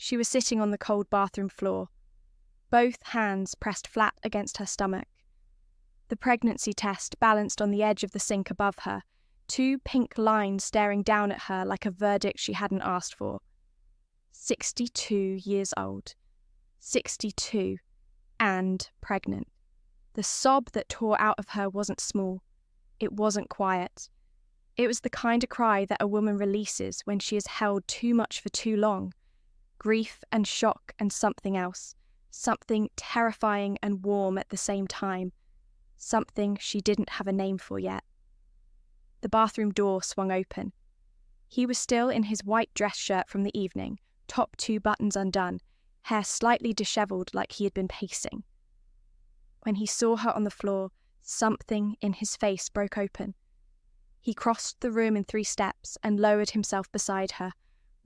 She was sitting on the cold bathroom floor, both hands pressed flat against her stomach. The pregnancy test balanced on the edge of the sink above her, two pink lines staring down at her like a verdict she hadn't asked for. 62 years old. 62. And pregnant. The sob that tore out of her wasn't small. It wasn't quiet. It was the kind of cry that a woman releases when she has held too much for too long. Grief and shock and something else. Something terrifying and warm at the same time. Something she didn't have a name for yet. The bathroom door swung open. He was still in his white dress shirt from the evening, top 2 buttons undone, hair slightly dishevelled like he had been pacing. When he saw her on the floor, something in his face broke open. He crossed the room in 3 steps and lowered himself beside her,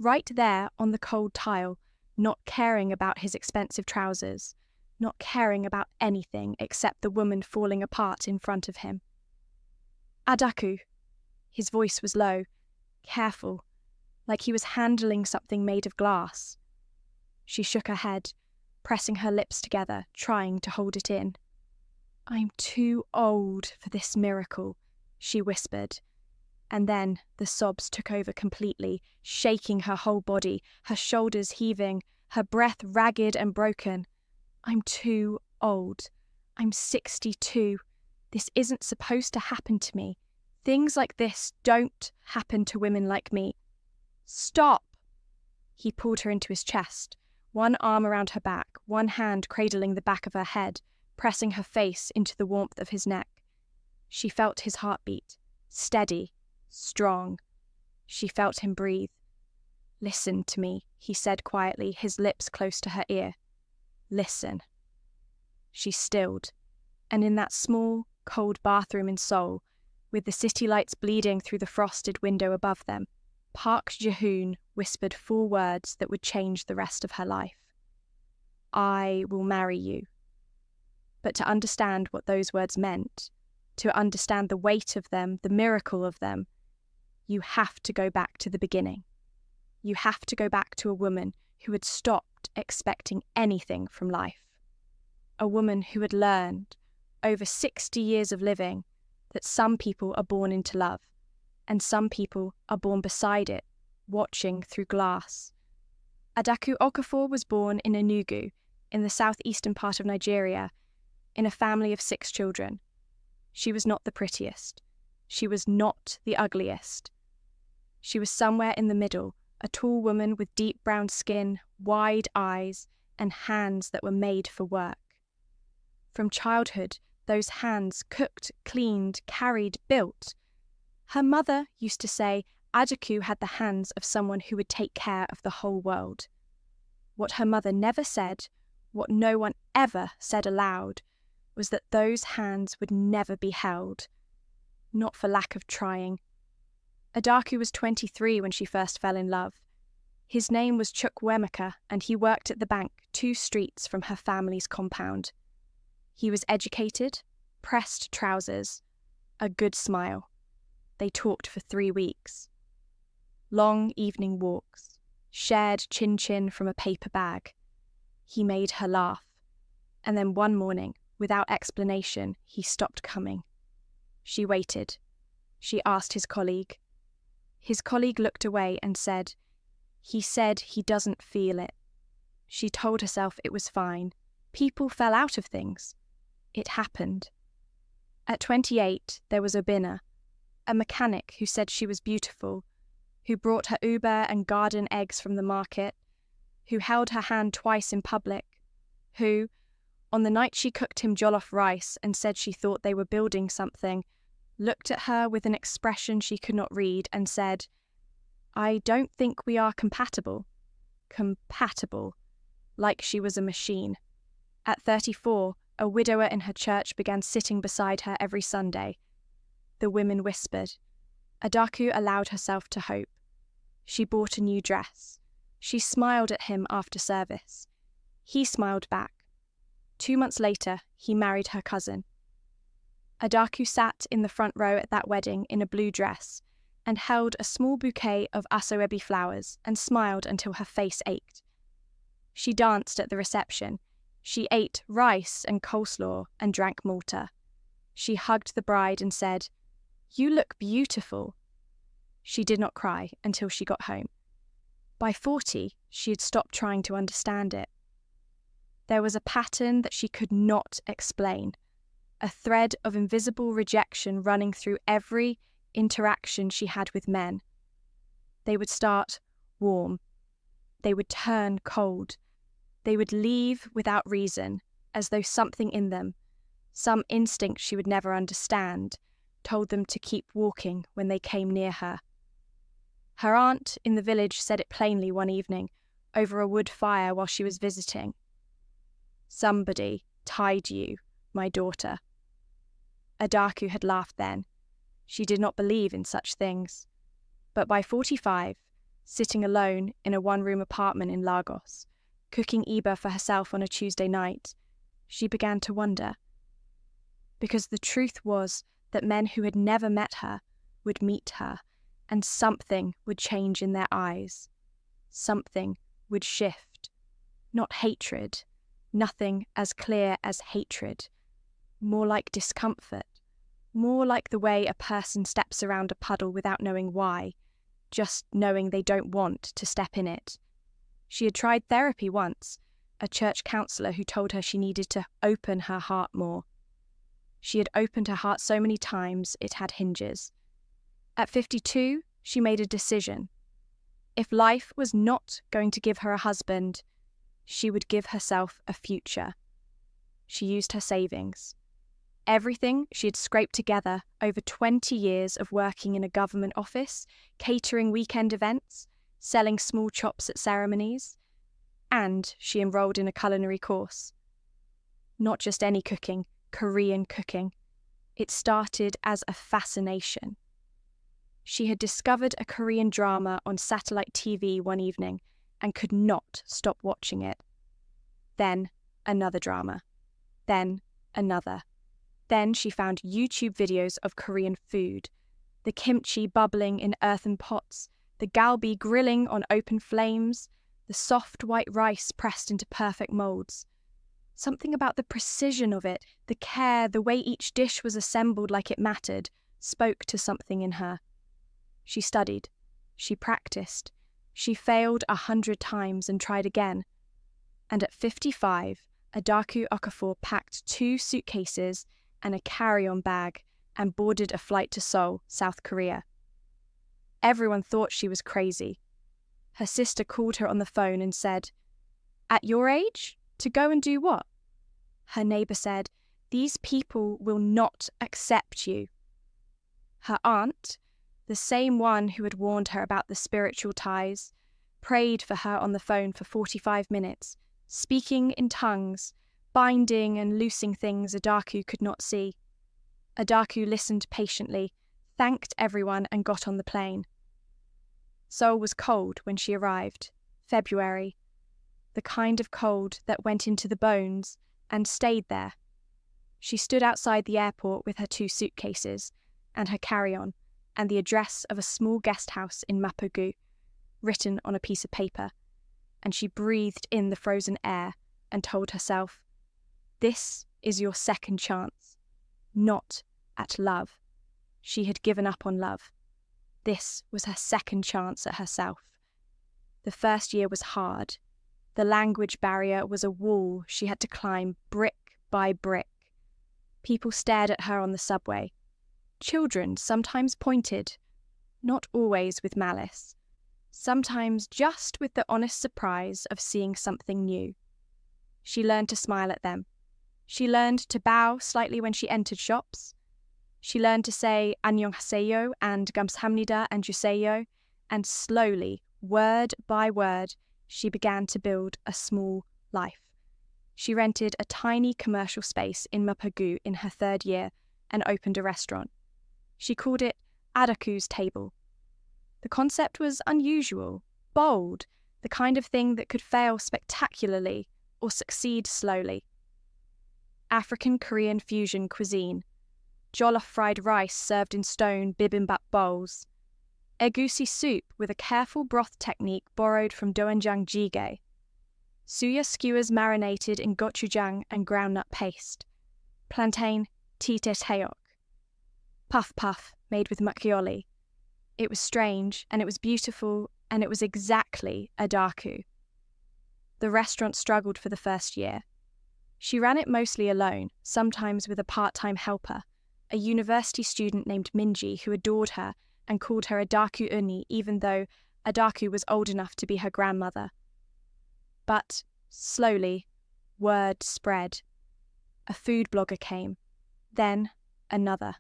right there on the cold tile, not caring about his expensive trousers, not caring about anything except the woman falling apart in front of him. Adaku. His voice was low, careful, like he was handling something made of glass. She shook her head, pressing her lips together, trying to hold it in. "I'm too old for this miracle," she whispered. And then the sobs took over completely, shaking her whole body, her shoulders heaving, her breath ragged and broken. "I'm too old. I'm 62. This isn't supposed to happen to me. Things like this don't happen to women like me. Stop!" He pulled her into his chest, one arm around her back, one hand cradling the back of her head, pressing her face into the warmth of his neck. She felt his heartbeat, steady, strong. She felt him breathe. "Listen to me," he said quietly, his lips close to her ear. "Listen." She stilled, and in that small, cold bathroom in Seoul, with the city lights bleeding through the frosted window above them, Park Jihoon whispered 4 words that would change the rest of her life. "I will marry you." But to understand what those words meant, to understand the weight of them, the miracle of them, you have to go back to the beginning. You have to go back to a woman who had stopped expecting anything from life. A woman who had learned, over 60 years of living, that some people are born into love, and some people are born beside it, watching through glass. Adaku Okafor was born in Enugu, in the southeastern part of Nigeria, in a family of 6 children. She was not the prettiest. She was not the ugliest. She was somewhere in the middle, a tall woman with deep brown skin, wide eyes, and hands that were made for work. From childhood, those hands cooked, cleaned, carried, built. Her mother used to say Adaku had the hands of someone who would take care of the whole world. What her mother never said, what no one ever said aloud, was that those hands would never be held. Not for lack of trying. Adaku was 23 when she first fell in love. His name was Chukwuemeka, and he worked at the bank 2 streets from her family's compound. He was educated, pressed trousers, a good smile. They talked for 3 weeks. Long evening walks, shared chin-chin from a paper bag. He made her laugh. And then one morning, without explanation, he stopped coming. She waited. She asked his colleague. His colleague looked away and said, "He said he doesn't feel it." She told herself it was fine. People fell out of things. It happened. At 28, there was Obina, a mechanic who said she was beautiful, who brought her Uber and garden eggs from the market, who held her hand twice in public, who, on the night she cooked him jollof rice and said she thought they were building something, looked at her with an expression she could not read and said, "I don't think we are compatible." Compatible. Like she was a machine. At 34, a widower in her church began sitting beside her every Sunday. The women whispered. Adaku allowed herself to hope. She bought a new dress. She smiled at him after service. He smiled back. 2 months later, he married her cousin. Adaku sat in the front row at that wedding in a blue dress and held a small bouquet of asoebi flowers and smiled until her face ached. She danced at the reception. She ate rice and coleslaw and drank Malta. She hugged the bride and said, "You look beautiful." She did not cry until she got home. By 40, she had stopped trying to understand it. There was a pattern that she could not explain, a thread of invisible rejection running through every interaction she had with men. They would start warm. They would turn cold. They would leave without reason, as though something in them, some instinct she would never understand, told them to keep walking when they came near her. Her aunt in the village said it plainly one evening, over a wood fire while she was visiting. "Somebody tied you, my daughter." Adaku had laughed then. She did not believe in such things. But by 45, sitting alone in a one-room apartment in Lagos, cooking Iba for herself on a Tuesday night, she began to wonder. Because the truth was that men who had never met her would meet her, and something would change in their eyes. Something would shift. Not hatred, nothing as clear as hatred. More like discomfort. More like the way a person steps around a puddle without knowing why, just knowing they don't want to step in it. She had tried therapy once, a church counsellor who told her she needed to open her heart more. She had opened her heart so many times it had hinges. At 52, she made a decision. If life was not going to give her a husband, she would give herself a future. She used her savings. Everything she had scraped together over 20 years of working in a government office, catering weekend events, selling small chops at ceremonies, and she enrolled in a culinary course. Not just any cooking, Korean cooking. It started as a fascination. She had discovered a Korean drama on satellite TV one evening and could not stop watching it. Then another drama. Then another. Then she found YouTube videos of Korean food, the kimchi bubbling in earthen pots, the galbi grilling on open flames, the soft white rice pressed into perfect moulds. Something about the precision of it, the care, the way each dish was assembled like it mattered, spoke to something in her. She studied. She practiced. She failed 100 times and tried again. And at 55, Adaku Okafor packed 2 suitcases and a carry-on bag and boarded a flight to Seoul, South Korea. Everyone thought she was crazy. Her sister called her on the phone and said, "At your age? To go and do what?" Her neighbour said, "These people will not accept you." Her aunt, the same one who had warned her about the spiritual ties, prayed for her on the phone for 45 minutes, speaking in tongues, binding and loosing things Adaku could not see. Adaku listened patiently, thanked everyone and got on the plane. Seoul was cold when she arrived, February, the kind of cold that went into the bones and stayed there. She stood outside the airport with her 2 suitcases and her carry-on and the address of a small guest house in Mapogu, written on a piece of paper, and she breathed in the frozen air and told herself, "This is your second chance. Not at love." She had given up on love. This was her second chance at herself. The first year was hard. The language barrier was a wall she had to climb brick by brick. People stared at her on the subway. Children sometimes pointed, not always with malice, sometimes just with the honest surprise of seeing something new. She learned to smile at them. She learned to bow slightly when she entered shops. She learned to say "안녕하세요" and "감사합니다" and "주세요," and slowly, word by word, she began to build a small life. She rented a tiny commercial space in Mapogu in her 3rd year and opened a restaurant. She called it Adaku's Table. The concept was unusual, bold, the kind of thing that could fail spectacularly or succeed slowly. African-Korean fusion cuisine, jollof fried rice served in stone bibimbap bowls, egusi soup with a careful broth technique borrowed from doenjang jjigae, suya skewers marinated in gochujang and groundnut paste, plantain tite teok, puff puff made with makgeolli. It was strange, and it was beautiful, and it was exactly Adaku. The restaurant struggled for the first year. She ran it mostly alone, sometimes with a part-time helper, a university student named Minji who adored her and called her Adaku Uni, even though Adaku was old enough to be her grandmother. But, slowly, word spread. A food blogger came, then another.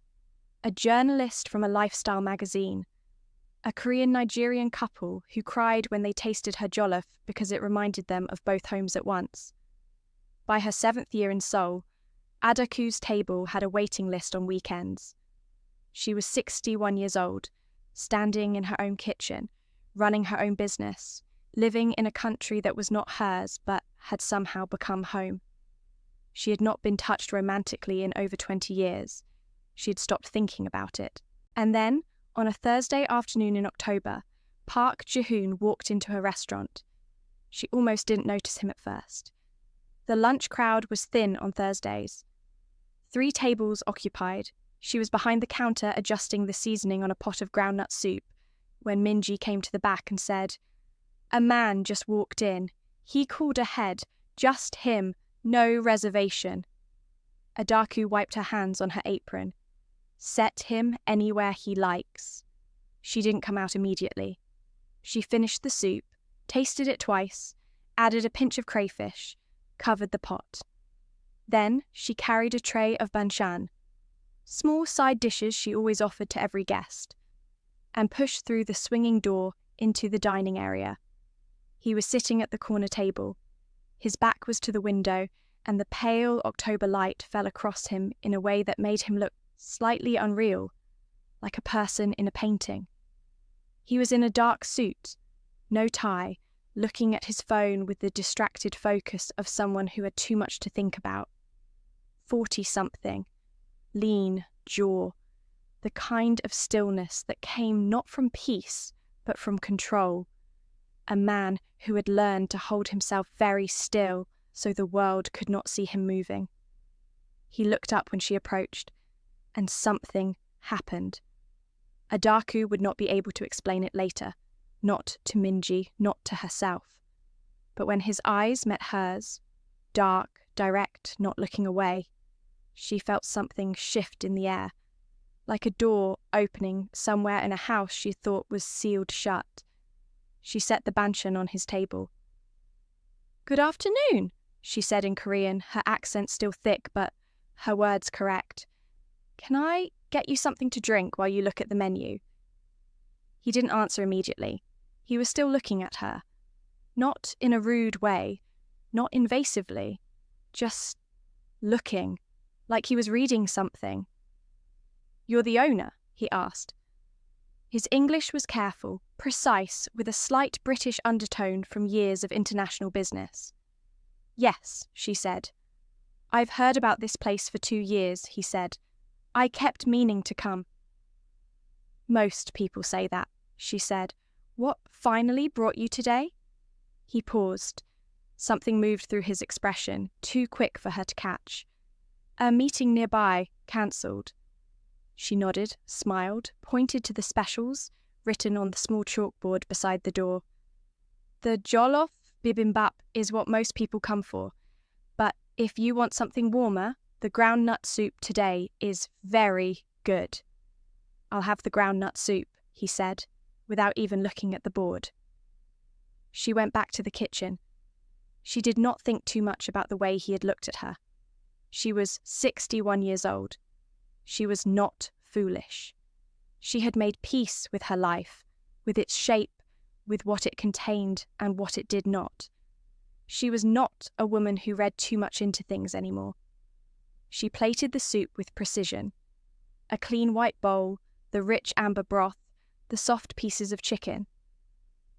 A journalist from a lifestyle magazine. A Korean-Nigerian couple who cried when they tasted her jollof because it reminded them of both homes at once. By her 7th year in Seoul, Adaku's table had a waiting list on weekends. She was 61 years old, standing in her own kitchen, running her own business, living in a country that was not hers but had somehow become home. She had not been touched romantically in over 20 years. She had stopped thinking about it. And then, on a Thursday afternoon in October, Park Jihoon walked into her restaurant. She almost didn't notice him at first. The lunch crowd was thin on Thursdays. 3 tables occupied. She was behind the counter adjusting the seasoning on a pot of groundnut soup when Minji came to the back and said, "A man just walked in. He called ahead. Just him. No reservation." Adaku wiped her hands on her apron. "Set him anywhere he likes." She didn't come out immediately. She finished the soup, tasted it twice, added a pinch of crayfish, covered the pot. Then she carried a tray of banchan, small side dishes she always offered to every guest, and pushed through the swinging door into the dining area. He was sitting at the corner table. His back was to the window, and the pale October light fell across him in a way that made him look slightly unreal, like a person in a painting. He was in a dark suit, no tie, looking at his phone with the distracted focus of someone who had too much to think about. 40-something, lean jaw, the kind of stillness that came not from peace, but from control. A man who had learned to hold himself very still so the world could not see him moving. He looked up when she approached, and something happened. Adaku would not be able to explain it later, not to Minji, not to herself. But when his eyes met hers, dark, direct, not looking away, she felt something shift in the air, like a door opening somewhere in a house she thought was sealed shut. She set the banchan on his table. "Good afternoon," she said in Korean, her accent still thick but her words correct. "Can I get you something to drink while you look at the menu?" He didn't answer immediately. He was still looking at her. Not in a rude way, not invasively, just looking, like he was reading something. "You're the owner?" he asked. His English was careful, precise, with a slight British undertone from years of international business. "Yes," she said. "I've heard about this place for 2 years," he said. "I kept meaning to come." "Most people say that," she said. "What finally brought you today?" He paused. Something moved through his expression, too quick for her to catch. "A meeting nearby, cancelled." She nodded, smiled, pointed to the specials, written on the small chalkboard beside the door. "The jollof bibimbap is what most people come for, but if you want something warmer, the groundnut soup today is very good." "I'll have the groundnut soup," he said, without even looking at the board. She went back to the kitchen. She did not think too much about the way he had looked at her. She was 61 years old. She was not foolish. She had made peace with her life, with its shape, with what it contained and what it did not. She was not a woman who read too much into things anymore. She plated the soup with precision. A clean white bowl, the rich amber broth, the soft pieces of chicken.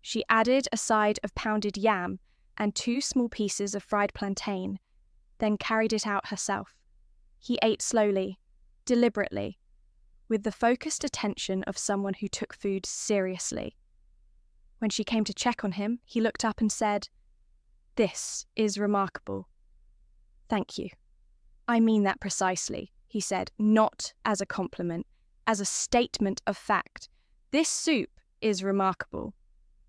She added a side of pounded yam and 2 small pieces of fried plantain, then carried it out herself. He ate slowly, deliberately, with the focused attention of someone who took food seriously. When she came to check on him, he looked up and said, This is remarkable. Thank you. I mean that precisely, he said, not as a compliment, as a statement of fact. This soup is remarkable.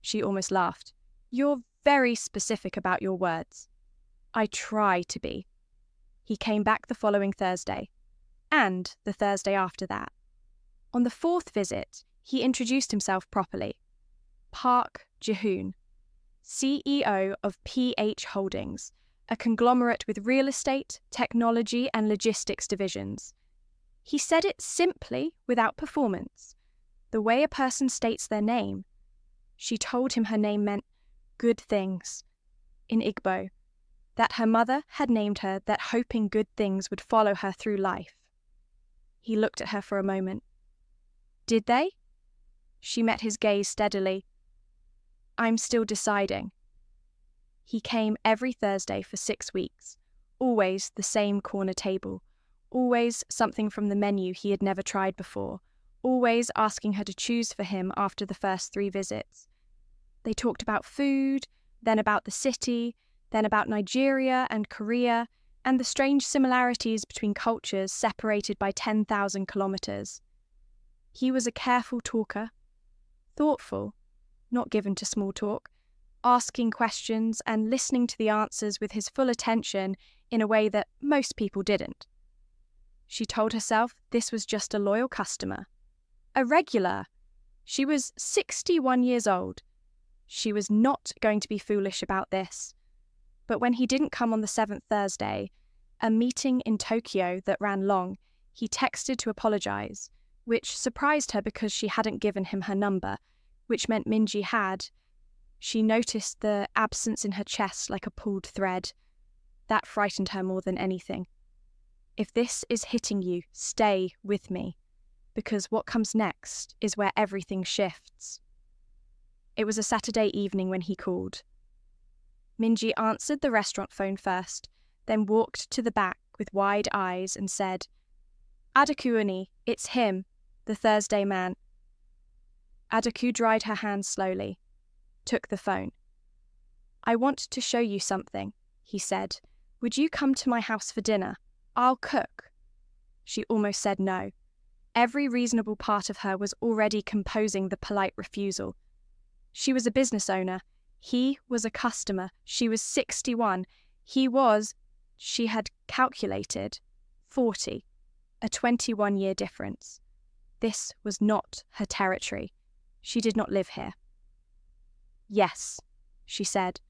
She almost laughed. You're very specific about your words. I try to be. He came back the following Thursday, and the Thursday after that. On the fourth visit, he introduced himself properly. Park Jihoon, CEO of PH Holdings, a conglomerate with real estate, technology, and logistics divisions. He said it simply, without performance, the way a person states their name. She told him her name meant good things, in Igbo, that her mother had named her that hoping good things would follow her through life. He looked at her for a moment. Did they? She met his gaze steadily. I'm still deciding. He came every Thursday for 6 weeks, always the same corner table, always something from the menu he had never tried before, always asking her to choose for him after the first 3 visits. They talked about food, then about the city, then about Nigeria and Korea, and the strange similarities between cultures separated by 10,000 kilometers. He was a careful talker, thoughtful, not given to small talk, asking questions and listening to the answers with his full attention in a way that most people didn't. She told herself this was just a loyal customer, a regular. She was 61 years old. She was not going to be foolish about this. But when he didn't come on the 7th Thursday, a meeting in Tokyo that ran long, he texted to apologize, which surprised her because she hadn't given him her number, which meant Minji had. She noticed the absence in her chest like a pulled thread. That frightened her more than anything. If this is hitting you, stay with me, because what comes next is where everything shifts. It was a Saturday evening when he called. Minji answered the restaurant phone first, then walked to the back with wide eyes and said, Adaku, it's him, the Thursday man. Adaku dried her hands slowly, took the phone. I want to show you something, he said. Would you come to my house for dinner? I'll cook. She almost said no. Every reasonable part of her was already composing the polite refusal. She was a business owner. He was a customer. She was 61. He was, she had calculated, 40. A 21-year difference. This was not her territory. She did not live here. Yes, she said.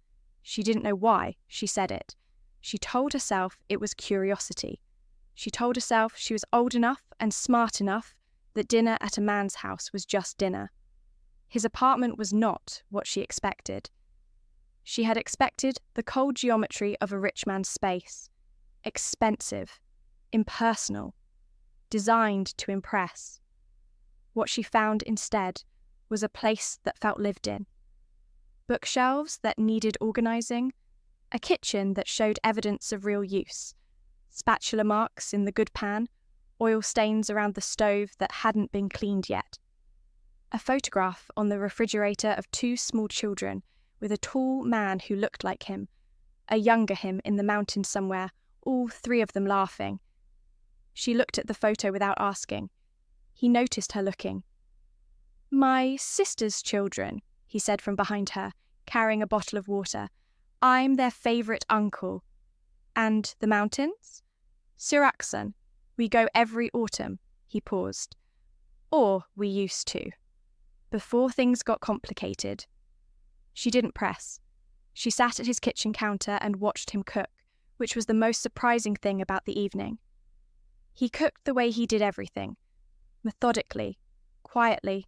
She didn't know why she said it. She told herself it was curiosity. She told herself she was old enough and smart enough that dinner at a man's house was just dinner. His apartment was not what she expected. She had expected the cold geometry of a rich man's space. Expensive, impersonal, designed to impress. What she found instead was a place that felt lived in. Bookshelves that needed organizing, a kitchen that showed evidence of real use, spatula marks in the good pan, oil stains around the stove that hadn't been cleaned yet. A photograph on the refrigerator of 2 small children with a tall man who looked like him, a younger him in the mountains somewhere, all 3 of them laughing. She looked at the photo without asking. He noticed her looking. My sister's children, he said from behind her, carrying a bottle of water. I'm their favourite uncle. And the mountains? Siraksan. We go every autumn, he paused. Or we used to. Before things got complicated. She didn't press. She sat at his kitchen counter and watched him cook, which was the most surprising thing about the evening. He cooked the way he did everything. Methodically, quietly,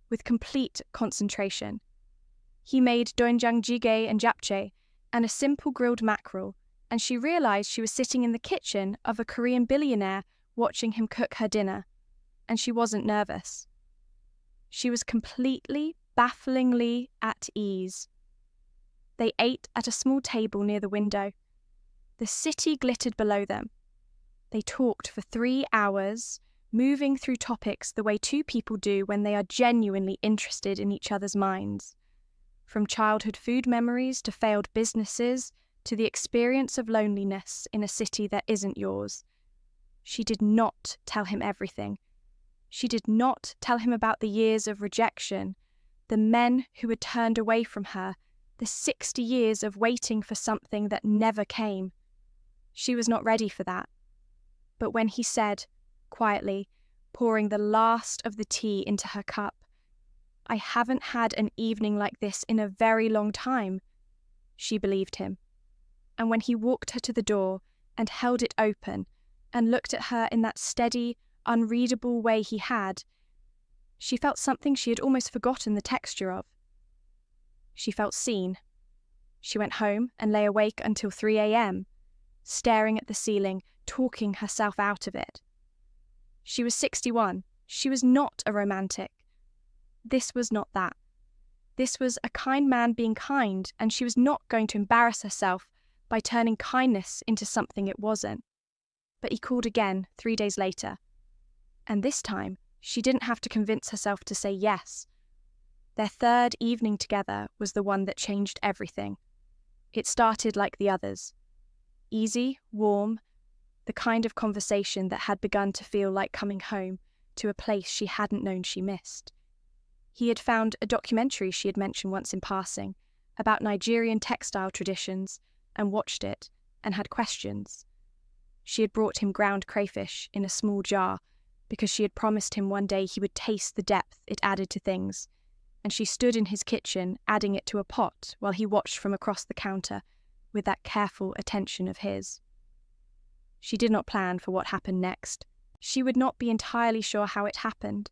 with complete concentration. He made doenjang jjigae and japchae, and a simple grilled mackerel, and she realized she was sitting in the kitchen of a Korean billionaire watching him cook her dinner, and she wasn't nervous. She was completely, bafflingly at ease. They ate at a small table near the window. The city glittered below them. They talked for 3 hours, moving through topics the way 2 people do when they are genuinely interested in each other's minds. from childhood food memories to failed businesses to the experience of loneliness in a city that isn't yours. She did not tell him everything. She did not tell him about the years of rejection, the men who had turned away from her, the 60 years of waiting for something that never came. She was not ready for that. But when he said, quietly, pouring the last of the tea into her cup, "I haven't had an evening like this in a very long time," she believed him. And when he walked her to the door and held it open and looked at her in that steady, unreadable way he had, she felt something she had almost forgotten the texture of. She felt seen. She went home and lay awake until 3 a.m., staring at the ceiling, talking herself out of it. She was 61. She was not a romantic. This was not that. This was a kind man being kind, and she was not going to embarrass herself by turning kindness into something it wasn't. But he called again 3 days later. And this time, she didn't have to convince herself to say yes. Their third evening together was the one that changed everything. It started like the others. Easy, warm, the kind of conversation that had begun to feel like coming home to a place she hadn't known she missed. He had found a documentary she had mentioned once in passing about Nigerian textile traditions and watched it and had questions. She had brought him ground crayfish in a small jar because she had promised him one day he would taste the depth it added to things, and she stood in his kitchen adding it to a pot while he watched from across the counter with that careful attention of his. She did not plan for what happened next. She would not be entirely sure how it happened.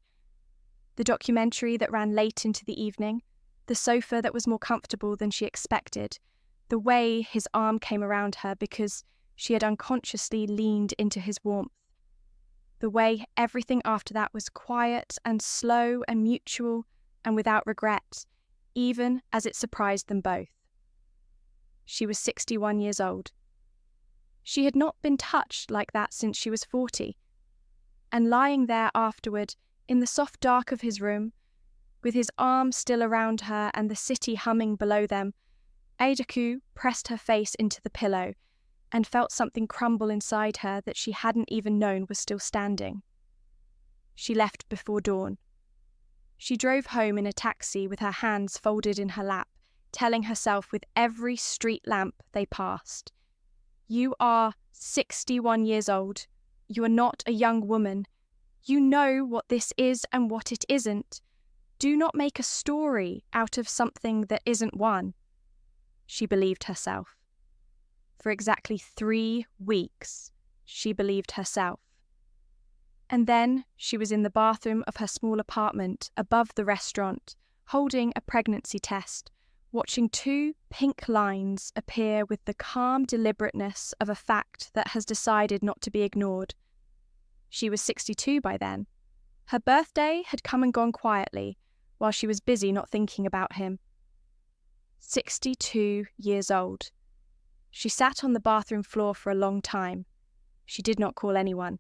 The documentary that ran late into the evening, the sofa that was more comfortable than she expected, the way his arm came around her because she had unconsciously leaned into his warmth, the way everything after that was quiet and slow and mutual and without regret, even as it surprised them both. She was 61 years old. She had not been touched like that since she was 40. And lying there afterward, in the soft dark of his room, with his arm still around her and the city humming below them, Adaku pressed her face into the pillow and felt something crumble inside her that she hadn't even known was still standing. She left before dawn. She drove home in a taxi with her hands folded in her lap, telling herself with every street lamp they passed, "You are 61 years old. You are not a young woman. You know what this is and what it isn't. Do not make a story out of something that isn't one." She believed herself. For exactly 3 weeks, she believed herself. And then she was in the bathroom of her small apartment above the restaurant, holding a pregnancy test, watching 2 pink lines appear with the calm deliberateness of a fact that has decided not to be ignored. She was 62 by then. Her birthday had come and gone quietly, while she was busy not thinking about him. 62 years old. She sat on the bathroom floor for a long time. She did not call anyone.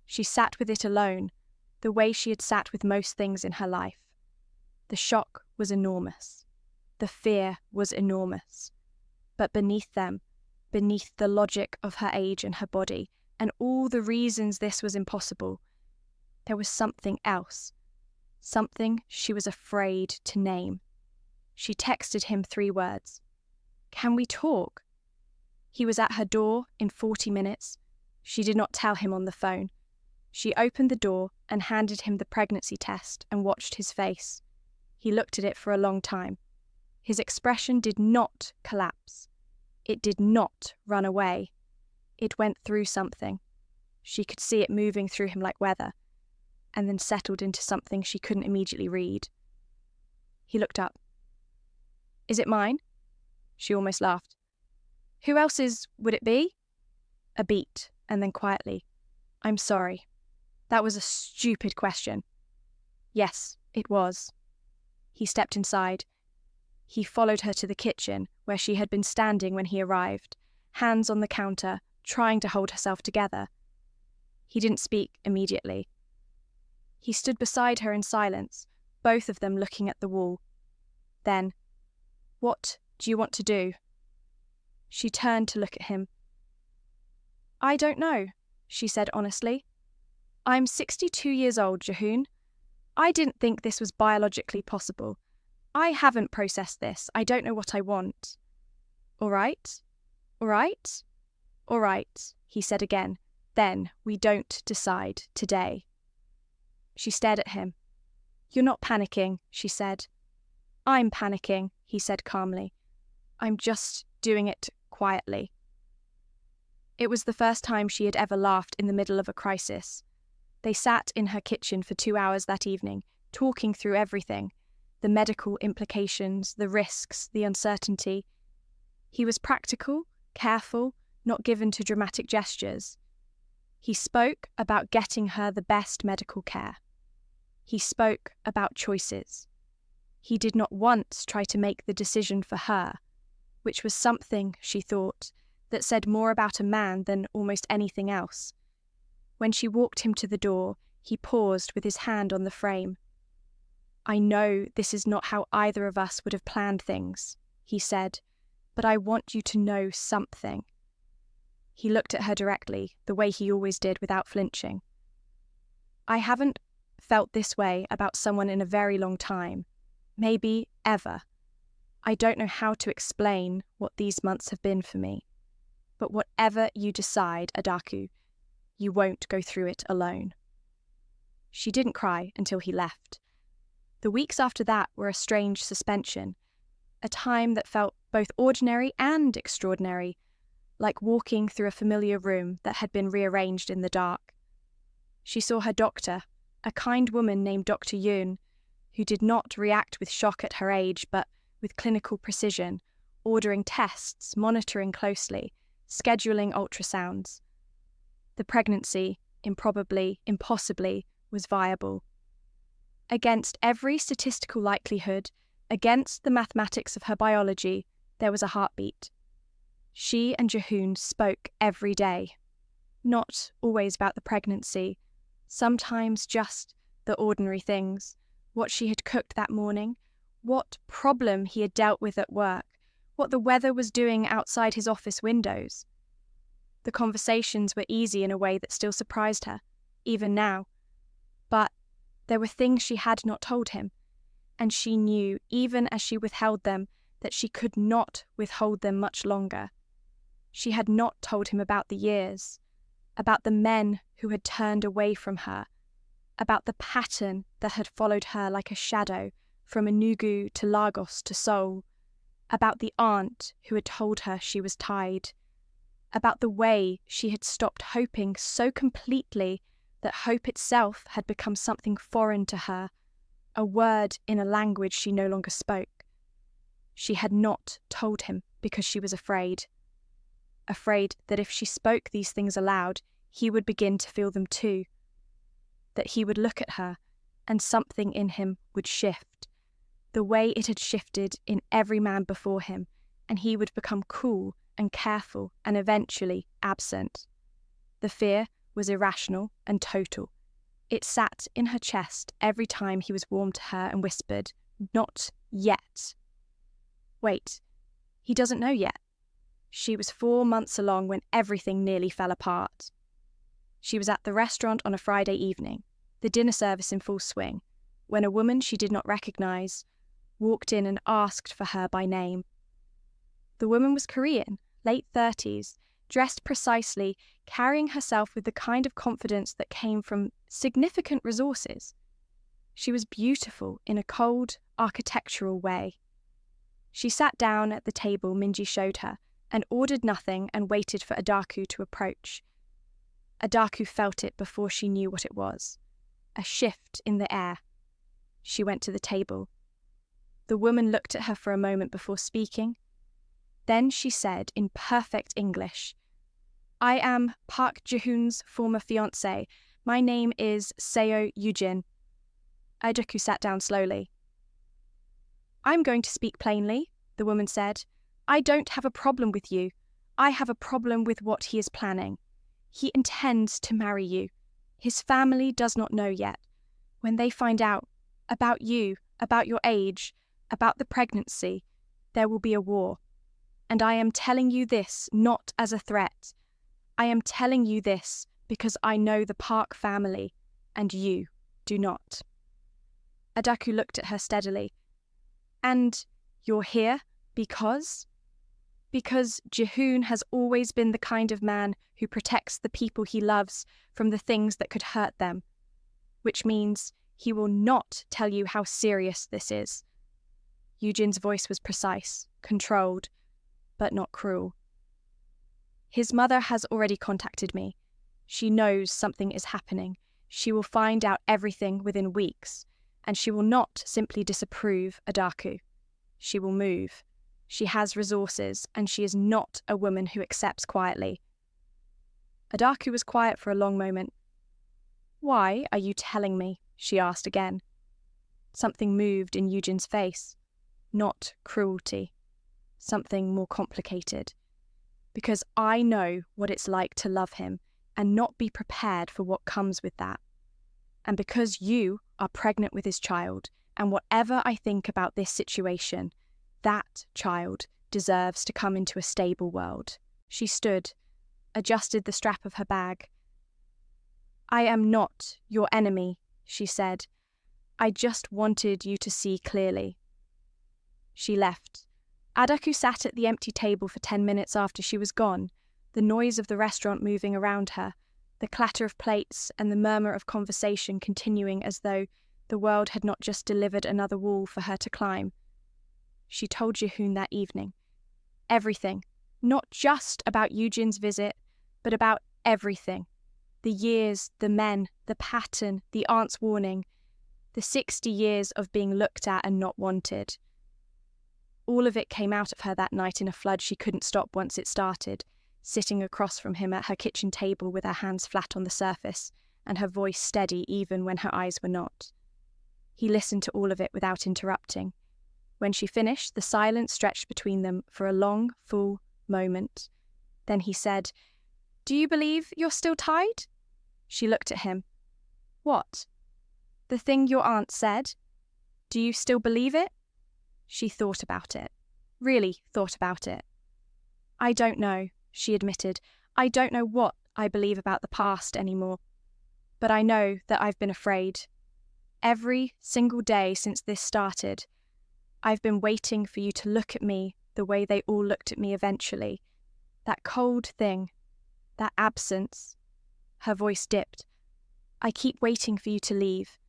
She sat with it alone, the way she had sat with most things in her life. The shock was enormous. The fear was enormous. But beneath them, beneath the logic of her age and her body, and all the reasons this was impossible, there was something else. Something she was afraid to name. She texted him 3 words. "Can we talk?" He was at her door in 40 minutes. She did not tell him on the phone. She opened the door and handed him the pregnancy test and watched his face. He looked at it for a long time. His expression did not collapse. It did not run away. It went through something. She could see it moving through him like weather, and then settled into something she couldn't immediately read. He looked up. "Is it mine?" She almost laughed. "Who else's would it be?" A beat, and then quietly, "I'm sorry. That was a stupid question." Yes, it was. He stepped inside. He followed her to the kitchen, where she had been standing when he arrived, hands on the counter, trying to hold herself together. He didn't speak immediately. He stood beside her in silence, both of them looking at the wall. Then, What do you want to do? She turned to look at him. I don't know, she said honestly. I'm 62 years old, Jihoon. I didn't think this was biologically possible. I haven't processed this. I don't know what I want. All right? All right? All right, he said again. Then we don't decide today. She stared at him. You're not panicking, she said. I'm panicking, he said calmly. I'm just doing it quietly. It was the first time she had ever laughed in the middle of a crisis. They sat in her kitchen for 2 hours that evening, talking through everything, the medical implications, the risks, the uncertainty. He was practical, careful, not given to dramatic gestures. He spoke about getting her the best medical care. He spoke about choices. He did not once try to make the decision for her, which was something, she thought, that said more about a man than almost anything else. When she walked him to the door, he paused with his hand on the frame. I know this is not how either of us would have planned things, he said, but I want you to know something. He looked at her directly, the way he always did without flinching. I haven't felt this way about someone in a very long time, maybe ever. I don't know how to explain what these months have been for me. But whatever you decide, Adaku, you won't go through it alone. She didn't cry until he left. The weeks after that were a strange suspension, a time that felt both ordinary and extraordinary, like walking through a familiar room that had been rearranged in the dark. She saw her doctor, a kind woman named Dr. Jihoon, who did not react with shock at her age, but with clinical precision, ordering tests, monitoring closely, scheduling ultrasounds. The pregnancy, improbably, impossibly, was viable. Against every statistical likelihood, against the mathematics of her biology, there was a heartbeat. She and Jihoon spoke every day. Not always about the pregnancy, sometimes just the ordinary things, what she had cooked that morning, what problem he had dealt with at work, what the weather was doing outside his office windows. The conversations were easy in a way that still surprised her, even now. But there were things she had not told him, and she knew, even as she withheld them, that she could not withhold them much longer. She had not told him about the years, about the men who had turned away from her, about the pattern that had followed her like a shadow from Enugu to Lagos to Seoul, about the aunt who had told her she was tied, about the way she had stopped hoping so completely that hope itself had become something foreign to her, a word in a language she no longer spoke. She had not told him because she was afraid that if she spoke these things aloud, he would begin to feel them too, that he would look at her and something in him would shift, the way it had shifted in every man before him, and he would become cool and careful and eventually absent. The fear was irrational and total. It sat in her chest every time he was warm to her and whispered, "Not yet." Wait, he doesn't know yet. She was 4 months along when everything nearly fell apart. She was at the restaurant on a Friday evening, the dinner service in full swing, when a woman she did not recognize walked in and asked for her by name. The woman was Korean, late 30s, dressed precisely, carrying herself with the kind of confidence that came from significant resources. She was beautiful in a cold, architectural way. She sat down at the table Minji showed her and ordered nothing and waited for Adaku to approach. Adaku felt it before she knew what it was. A shift in the air. She went to the table. The woman looked at her for a moment before speaking. Then she said in perfect English, "I am Park Jihoon's former fiancé. My name is Seo Yujin." Adaku sat down slowly. "I'm going to speak plainly," the woman said. "I don't have a problem with you. I have a problem with what he is planning. He intends to marry you. His family does not know yet. When they find out about you, about your age, about the pregnancy, There will be a war. And I am telling you this not as a threat. I am telling you this because I know the Park family, and you do not. Adaku looked at her steadily. And you're here because? Because Jihoon has always been the kind of man who protects the people he loves from the things that could hurt them, which means he will not tell you how serious this is. Eugene voice was precise, controlled, but not cruel. His mother has already contacted me. She knows something is happening. She will find out everything within weeks, and she will not simply disapprove Adaku. She will move. She has resources, and she is not a woman who accepts quietly. Adaku was quiet for a long moment. Why are you telling me? She asked again. Something moved in Eugene's face. Not cruelty. Something more complicated. Because I know what it's like to love him and not be prepared for what comes with that. And because you are pregnant with his child, and whatever I think about this situation, that child deserves to come into a stable world. She stood, adjusted the strap of her bag. I am not your enemy, she said. I just wanted you to see clearly. She left. Adaku sat at the empty table for 10 minutes after she was gone, the noise of the restaurant moving around her, the clatter of plates and the murmur of conversation continuing as though the world had not just delivered another wall for her to climb. She told Jihoon that evening. Everything, not just about Eugene's visit, but about everything. The years, the men, the pattern, the aunt's warning, the 60 years of being looked at and not wanted. All of it came out of her that night in a flood she couldn't stop once it started, sitting across from him at her kitchen table with her hands flat on the surface and her voice steady even when her eyes were not. He listened to all of it without interrupting. When she finished, the silence stretched between them for a long, full moment. Then he said, "Do you believe you're still tied?" She looked at him. "What? The thing your aunt said? Do you still believe it?" She thought about it. Really thought about it. "I don't know," she admitted. "I don't know what I believe about the past anymore. But I know that I've been afraid. Every single day since this started, I've been waiting for you to look at me the way they all looked at me eventually. That cold thing. That absence." Her voice dipped. "I keep waiting for you to leave."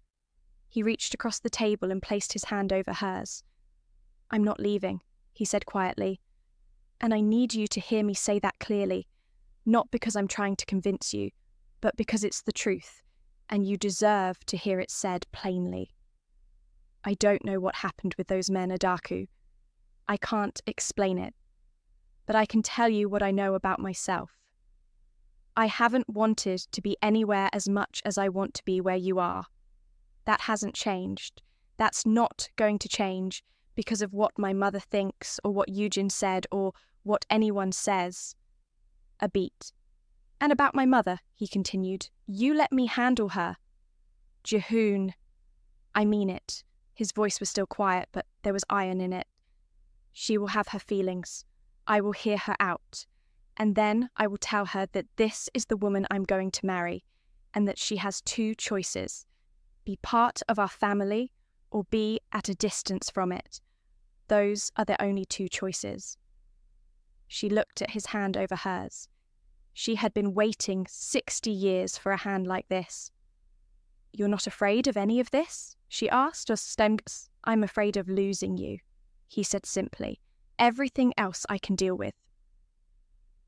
He reached across the table and placed his hand over hers. "I'm not leaving," he said quietly. "And I need you to hear me say that clearly, not because I'm trying to convince you, but because it's the truth, and you deserve to hear it said plainly. I don't know what happened with those men, Adaku. I can't explain it, but I can tell you what I know about myself. I haven't wanted to be anywhere as much as I want to be where you are. That hasn't changed. That's not going to change because of what my mother thinks or what Eugene said or what anyone says." A beat. "And about my mother," he continued, "you let me handle her." "Jihoon, I mean it." His voice was still quiet, but there was iron in it. "She will have her feelings. I will hear her out. And then I will tell her that this is the woman I'm going to marry, and that she has two choices: be part of our family or be at a distance from it. Those are the only two choices." She looked at his hand over hers. She had been waiting 60 years for a hand like this. "You're not afraid of any of this?" she asked. "I'm afraid of losing you," he said simply. "Everything else I can deal with."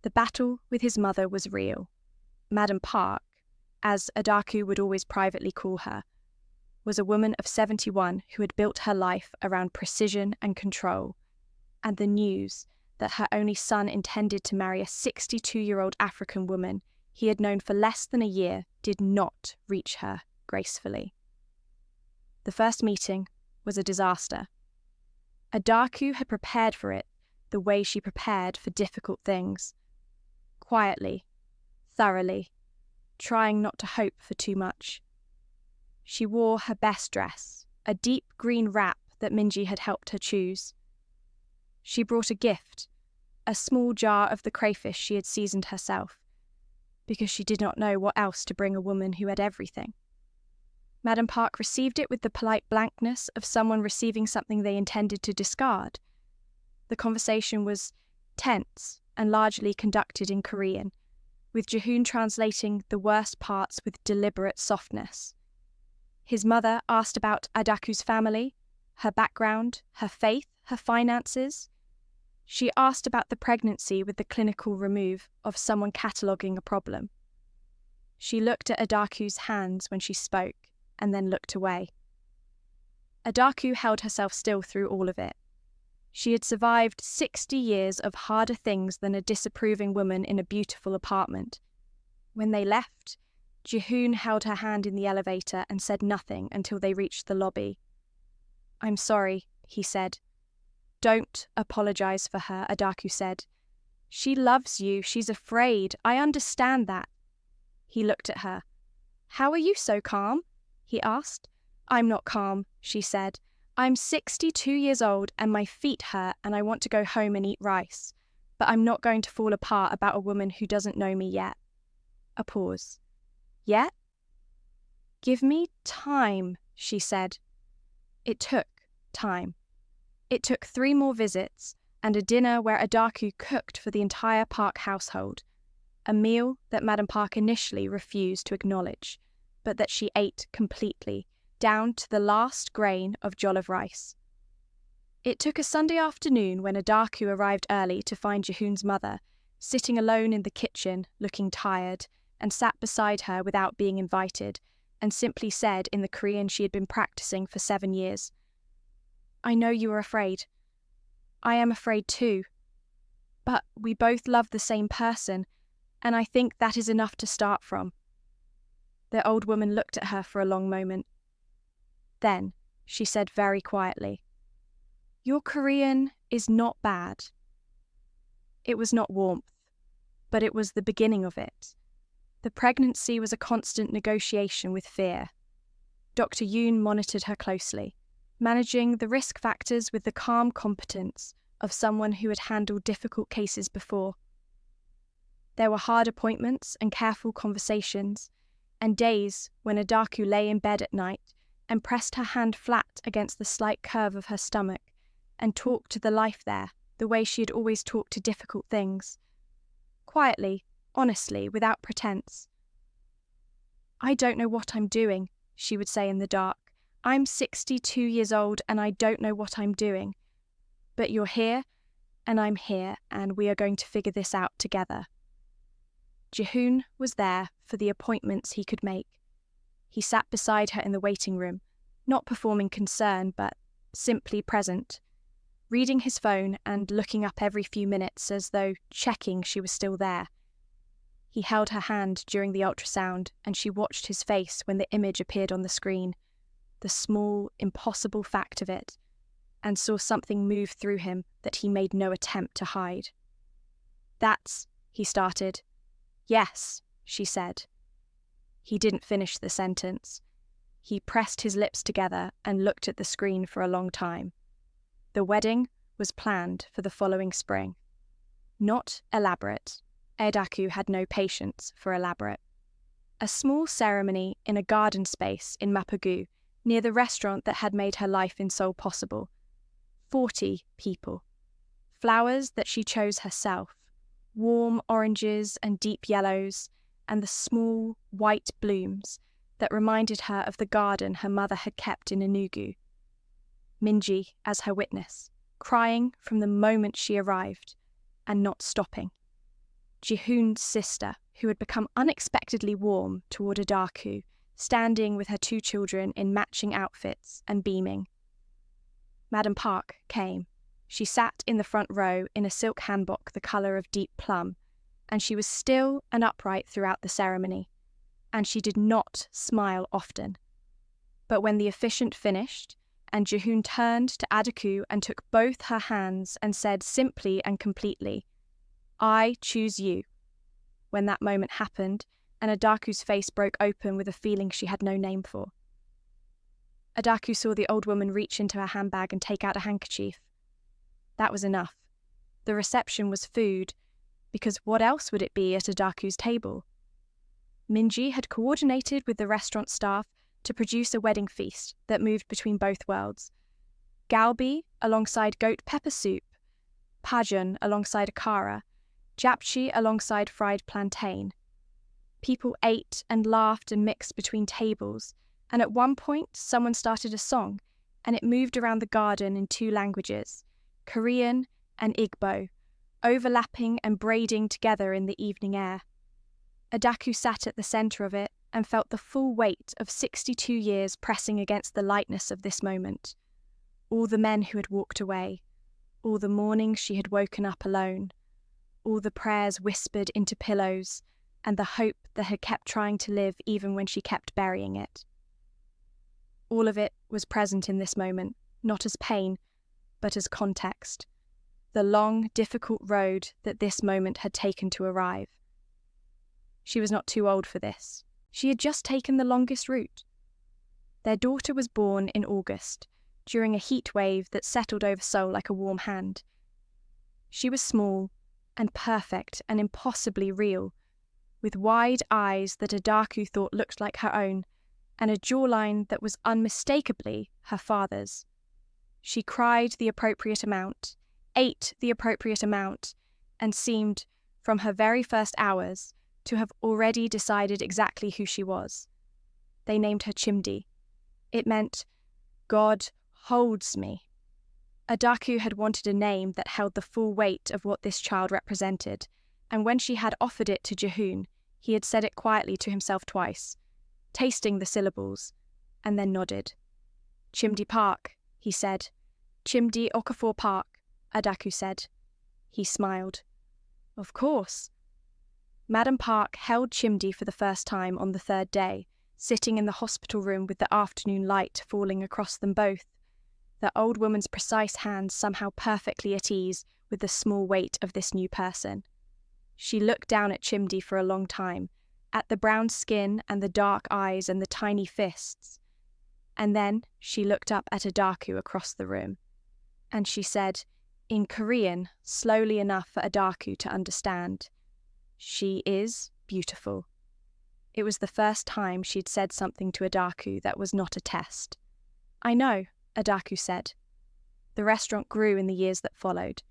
The battle with his mother was real. Madame Park, as Adaku would always privately call her, was a woman of 71 who had built her life around precision and control, and the news that her only son intended to marry a 62-year-old African woman he had known for less than a year did not reach her gracefully. The first meeting was a disaster. Adaku had prepared for it the way she prepared for difficult things. Quietly, thoroughly, trying not to hope for too much. She wore her best dress, a deep green wrap that Minji had helped her choose. She brought a gift, a small jar of the crayfish she had seasoned herself, because she did not know what else to bring a woman who had everything. Madame Park received it with the polite blankness of someone receiving something they intended to discard. The conversation was tense and largely conducted in Korean, with Jihoon translating the worst parts with deliberate softness. His mother asked about Adaku's family, her background, her faith, her finances. She asked about the pregnancy with the clinical remove of someone cataloguing a problem. She looked at Adaku's hands when she spoke, and then looked away. Adaku held herself still through all of it. She had survived 60 years of harder things than a disapproving woman in a beautiful apartment. When they left, Jihoon held her hand in the elevator and said nothing until they reached the lobby. "I'm sorry," he said. "Don't apologize for her," Adaku said. "She loves you, she's afraid, I understand that." He looked at her. "How are you so calm?" he asked. "I'm not calm," she said. "I'm 62 years old and my feet hurt and I want to go home and eat rice. But I'm not going to fall apart about a woman who doesn't know me yet." A pause. "Yet?" "Give me time," she said. It took time. It took 3 more visits and a dinner where Adaku cooked for the entire Park household, a meal that Madame Park initially refused to acknowledge, but that she ate completely, down to the last grain of jollof rice. It took a Sunday afternoon when Adaku arrived early to find Jihoon's mother, sitting alone in the kitchen, looking tired, and sat beside her without being invited, and simply said in the Korean she had been practicing for 7 years, "I know you are afraid. I am afraid too. But we both love the same person, and I think that is enough to start from." The old woman looked at her for a long moment. Then she said very quietly, "Your Korean is not bad." It was not warmth, but it was the beginning of it. The pregnancy was a constant negotiation with fear. Dr. Yoon monitored her closely, managing the risk factors with the calm competence of someone who had handled difficult cases before. There were hard appointments and careful conversations, and days when Adaku lay in bed at night and pressed her hand flat against the slight curve of her stomach and talked to the life there the way she had always talked to difficult things. Quietly, honestly, without pretense. "I don't know what I'm doing," she would say in the dark. "I'm 62 years old and I don't know what I'm doing. But you're here and I'm here and we are going to figure this out together." Jihoon was there for the appointments he could make. He sat beside her in the waiting room, not performing concern but simply present, reading his phone and looking up every few minutes as though checking she was still there. He held her hand during the ultrasound and she watched his face when the image appeared on the screen, the small, impossible fact of it, and saw something move through him that he made no attempt to hide. "That's," he started. "Yes," she said. He didn't finish the sentence. He pressed his lips together and looked at the screen for a long time. The wedding was planned for the following spring. Not elaborate. Adaku had no patience for elaborate. A small ceremony in a garden space in Mapagu, near the restaurant that had made her life in Seoul possible. 40 people. Flowers that she chose herself, warm oranges and deep yellows, and the small, white blooms that reminded her of the garden her mother had kept in Enugu. Minji as her witness, crying from the moment she arrived, and not stopping. Jihoon's sister, who had become unexpectedly warm toward Adaku, standing with her 2 children in matching outfits and beaming. Madame Park came. She sat in the front row in a silk hanbok the colour of deep plum, and she was still and upright throughout the ceremony, and she did not smile often. But when the officiant finished, and Jihoon turned to Adaku and took both her hands and said simply and completely, "I choose you." When that moment happened, and Adaku's face broke open with a feeling she had no name for. Adaku saw the old woman reach into her handbag and take out a handkerchief. That was enough. The reception was food, because what else would it be at Adaku's table? Minji had coordinated with the restaurant staff to produce a wedding feast that moved between both worlds. Galbi alongside goat pepper soup, pajeon alongside akara, japchae alongside fried plantain. People ate and laughed and mixed between tables, and at one point someone started a song, and it moved around the garden in 2 languages, Korean and Igbo, overlapping and braiding together in the evening air. Adaku sat at the centre of it and felt the full weight of 62 years pressing against the lightness of this moment. All the men who had walked away, all the mornings she had woken up alone, all the prayers whispered into pillows, and the hope that had kept trying to live even when she kept burying it. All of it was present in this moment, not as pain, but as context. The long, difficult road that this moment had taken to arrive. She was not too old for this. She had just taken the longest route. Their daughter was born in August, during a heat wave that settled over Seoul like a warm hand. She was small and perfect and impossibly real, with wide eyes that Adaku thought looked like her own, and a jawline that was unmistakably her father's. She cried the appropriate amount, ate the appropriate amount, and seemed, from her very first hours, to have already decided exactly who she was. They named her Chimdi. It meant, God holds me. Adaku had wanted a name that held the full weight of what this child represented, and when she had offered it to Jihoon, he had said it quietly to himself twice, tasting the syllables, and then nodded. Chimdi Park, he said. Chimdi Okafor Park, Adaku said. He smiled. Of course. Madam Park held Chimdi for the first time on the 3rd day, sitting in the hospital room with the afternoon light falling across them both, the old woman's precise hands somehow perfectly at ease with the small weight of this new person. She looked down at Chimdi for a long time, at the brown skin and the dark eyes and the tiny fists, and then she looked up at Adaku across the room, and she said, in Korean, slowly enough for Adaku to understand, "She is beautiful." It was the first time she'd said something to Adaku that was not a test. I know, Adaku said. The restaurant grew in the years that followed.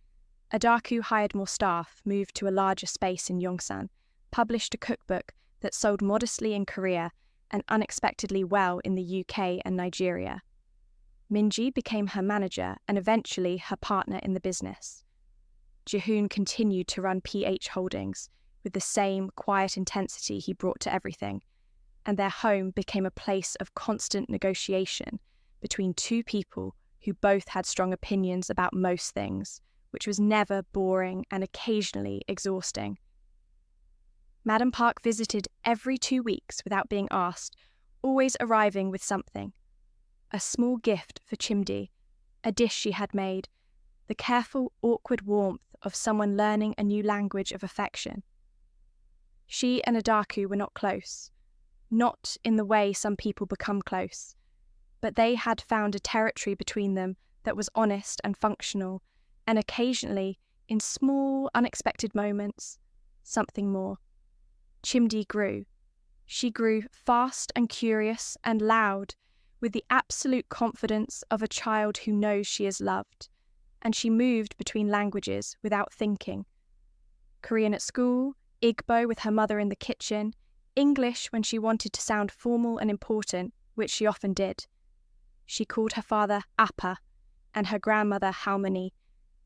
Adaku hired more staff, moved to a larger space in Yongsan, published a cookbook that sold modestly in Korea and unexpectedly well in the UK and Nigeria. Minji became her manager and eventually her partner in the business. Jihoon continued to run PH Holdings with the same quiet intensity he brought to everything, and their home became a place of constant negotiation between 2 people who both had strong opinions about most things, which was never boring and occasionally exhausting. Madam Park visited every 2 weeks without being asked, always arriving with something. A small gift for Chimdi, a dish she had made, the careful, awkward warmth of someone learning a new language of affection. She and Adaku were not close, not in the way some people become close, but they had found a territory between them that was honest and functional, and occasionally, in small, unexpected moments, something more. Chimdi grew. She grew fast and curious and loud, with the absolute confidence of a child who knows she is loved, and she moved between languages without thinking. Korean at school, Igbo with her mother in the kitchen, English when she wanted to sound formal and important, which she often did. She called her father Appa and her grandmother Halmoni,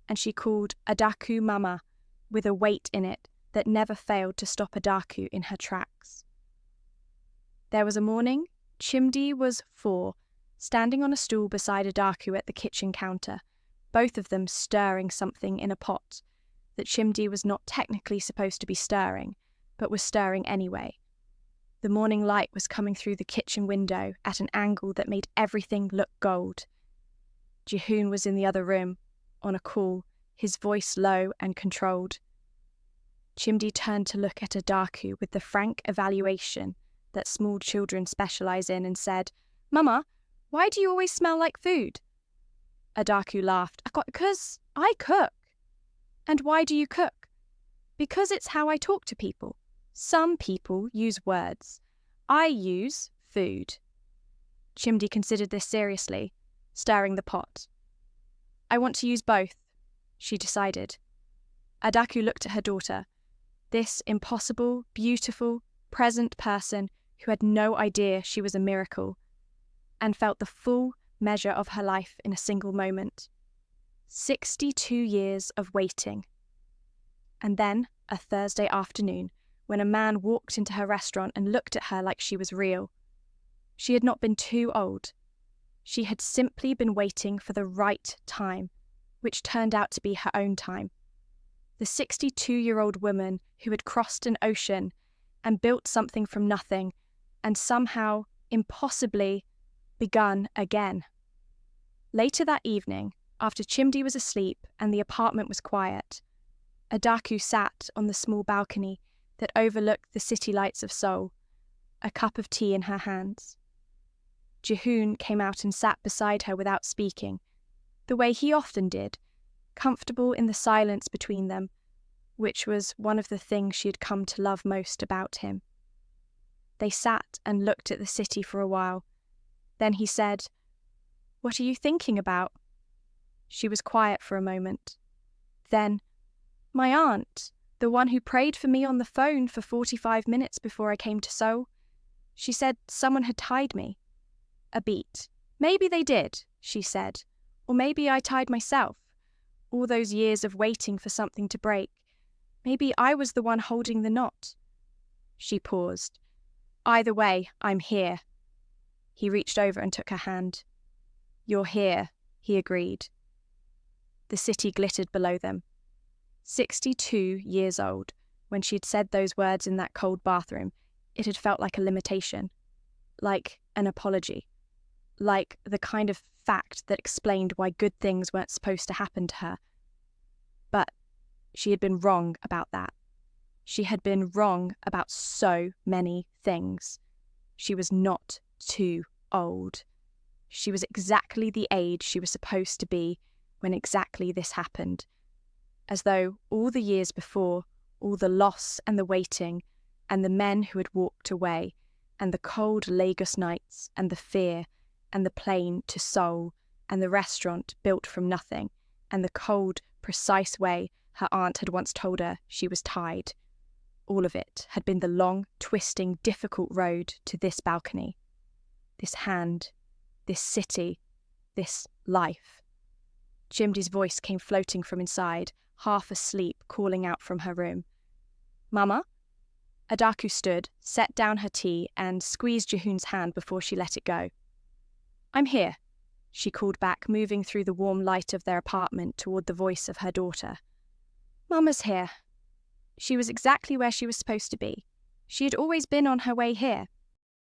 and she called Adaku Mama with a weight in it that never failed to stop Adaku in her tracks. There was a morning, Chimdi was 4, standing on a stool beside Adaku at the kitchen counter, both of them stirring something in a pot that Chimdi was not technically supposed to be stirring, but was stirring anyway. The morning light was coming through the kitchen window at an angle that made everything look gold. Jihoon was in the other room, on a call, his voice low and controlled. Chimdi turned to look at Adaku with the frank evaluation that small children specialize in and said, "Mama, why do you always smell like food?" Adaku laughed. Because I cook. And why do you cook? Because it's how I talk to people. Some people use words. I use food. Chimdi considered this seriously, stirring the pot. I want to use both, she decided. Adaku looked at her daughter, this impossible, beautiful, present person who had no idea she was a miracle, and felt the full measure of her life in a single moment. 62 years of waiting. And then, a Thursday afternoon, when a man walked into her restaurant and looked at her like she was real. She had not been too old. She had simply been waiting for the right time, which turned out to be her own time. The 62-year-old woman who had crossed an ocean and built something from nothing and somehow, impossibly, begun again. Later that evening, after Chimdi was asleep and the apartment was quiet, Adaku sat on the small balcony that overlooked the city lights of Seoul, a cup of tea in her hands. Jihoon came out and sat beside her without speaking, the way he often did, comfortable in the silence between them, which was one of the things she had come to love most about him. They sat and looked at the city for a while. Then he said, "What are you thinking about?" She was quiet for a moment. Then, "My aunt, the one who prayed for me on the phone for 45 minutes before I came to Seoul. She said someone had tied me." A beat. "Maybe they did," she said. "Or maybe I tied myself. All those years of waiting for something to break. Maybe I was the one holding the knot." She paused. "Either way, I'm here." He reached over and took her hand. "You're here," he agreed. The city glittered below them. 62 years old, when she had said those words in that cold bathroom, it had felt like a limitation, like an apology, like the kind of fact that explained why good things weren't supposed to happen to her. But she had been wrong about that. She had been wrong about so many things. She was not too old. She was exactly the age she was supposed to be when exactly this happened. As though all the years before, all the loss and the waiting, and the men who had walked away, and the cold Lagos nights, and the fear, and the plane to Seoul, and the restaurant built from nothing, and the cold, precise way her aunt had once told her she was tied. All of it had been the long, twisting, difficult road to this balcony, this hand, this city, this life. Chimdi's voice came floating from inside, half asleep, calling out from her room. "Mama?" Adaku stood, set down her tea, and squeezed Jihoon's hand before she let it go. "I'm here," she called back, moving through the warm light of their apartment toward the voice of her daughter. "Mama's here." She was exactly where she was supposed to be. She had always been on her way here.